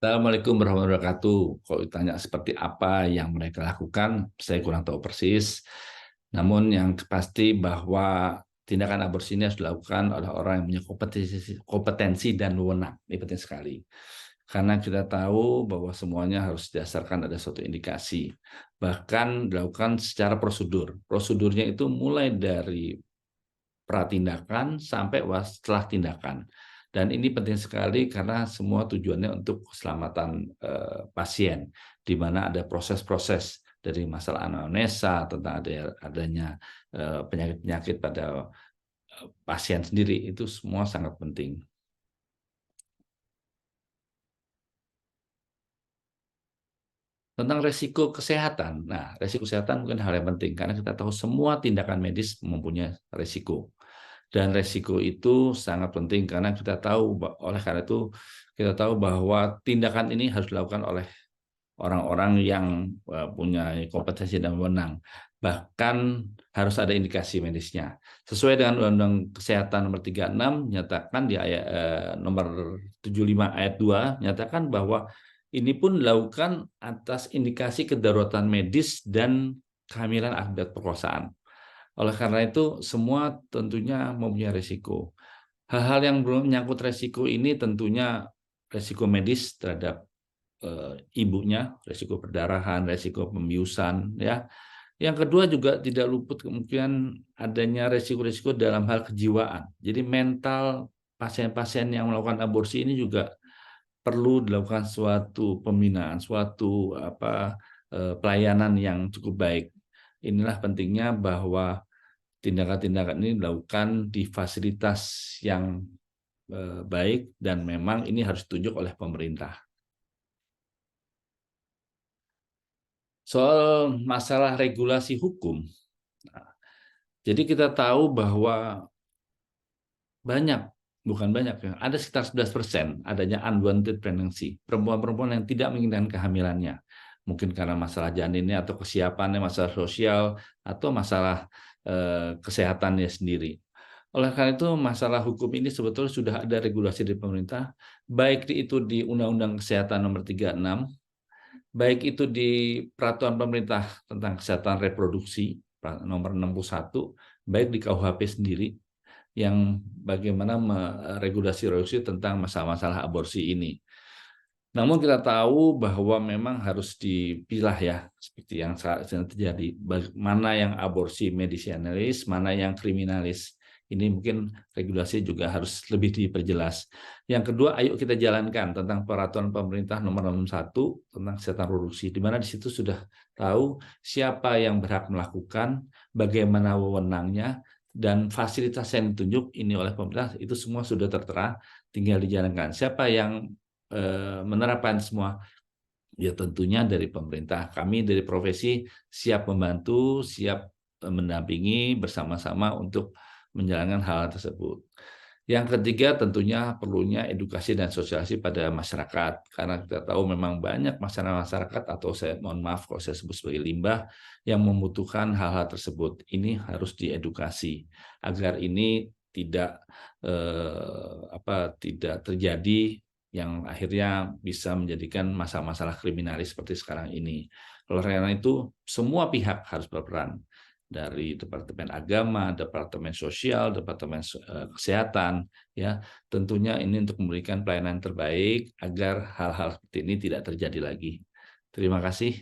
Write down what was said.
Assalamualaikum warahmatullahi wabarakatuh. Kalau ditanya seperti apa yang mereka lakukan, saya kurang tahu persis. Namun yang pasti bahwa tindakan aborsi ini harus dilakukan oleh orang yang punya kompetensi dan wewenang. Ini penting sekali. Karena kita tahu bahwa semuanya harus didasarkan ada suatu indikasi. Bahkan dilakukan secara prosedur. Prosedurnya itu mulai dari pratindakan sampai setelah tindakan. Dan ini penting sekali karena semua tujuannya untuk keselamatan pasien, di mana ada proses-proses dari masalah anamnesa tentang adanya penyakit-penyakit pada pasien sendiri, itu semua sangat penting. Tentang resiko kesehatan, nah resiko kesehatan mungkin hal yang penting karena kita tahu semua tindakan medis mempunyai resiko. Dan resiko itu sangat penting karena kita tahu, oleh karena itu kita tahu bahwa tindakan ini harus dilakukan oleh orang-orang yang punya kompetensi dan wewenang. Bahkan harus ada indikasi medisnya. Sesuai dengan Undang-Undang Kesehatan nomor 36 nyatakan di ayat nomor 75 ayat 2 nyatakan bahwa ini pun dilakukan atas indikasi kedaruratan medis dan kehamilan akibat perkosaan. Oleh karena itu, semua tentunya mempunyai risiko. Hal-hal yang belum menyangkut risiko ini tentunya risiko medis terhadap ibunya, risiko perdarahan, risiko pembiusan, ya. Yang kedua juga tidak luput kemungkinan adanya risiko-risiko dalam hal kejiwaan. Jadi mental pasien-pasien yang melakukan aborsi ini juga perlu dilakukan suatu pembinaan, suatu pelayanan yang cukup baik. Inilah pentingnya bahwa tindakan-tindakan ini dilakukan di fasilitas yang baik dan memang ini harus ditunjuk oleh pemerintah. Soal masalah regulasi hukum, jadi kita tahu bahwa bukan banyak ya, ada sekitar 11% adanya unwanted pregnancy, perempuan-perempuan yang tidak menginginkan kehamilannya. Mungkin karena masalah janinnya atau kesiapannya, masalah sosial, atau masalah kesehatannya sendiri. Oleh karena itu, masalah hukum ini sebetulnya sudah ada regulasi dari pemerintah, baik itu di Undang-Undang Kesehatan nomor 36, baik itu di Peraturan Pemerintah tentang Kesehatan Reproduksi nomor 61, baik di KUHP sendiri, yang bagaimana regulasi tentang masalah-masalah aborsi ini. Namun kita tahu bahwa memang harus dipilah ya, seperti yang saat ini terjadi, mana yang aborsi medisinalis, mana yang kriminalis. Ini mungkin regulasi juga harus lebih diperjelas. Yang kedua, ayo kita jalankan tentang peraturan pemerintah nomor 61 tentang kesehatan reproduksi, di mana di situ sudah tahu siapa yang berhak melakukan, bagaimana wewenangnya, dan fasilitas yang ditunjuk ini oleh pemerintah, itu semua sudah tertera, tinggal dijalankan. Siapa yang menerapkan semua, ya tentunya dari pemerintah. Kami dari profesi siap membantu, siap mendampingi bersama-sama untuk menjalankan hal tersebut. Yang ketiga tentunya perlunya edukasi dan sosialisasi pada masyarakat, karena kita tahu memang banyak masyarakat atau saya mohon maaf kalau saya sebut sebagai limbah yang membutuhkan hal-hal tersebut. Ini harus diedukasi agar ini tidak terjadi yang akhirnya bisa menjadikan masalah-masalah kriminalis seperti sekarang ini. Oleh karena itu, semua pihak harus berperan, dari Departemen Agama, Departemen Sosial, Departemen Kesehatan, ya tentunya ini untuk memberikan pelayanan terbaik agar hal-hal seperti ini tidak terjadi lagi. Terima kasih.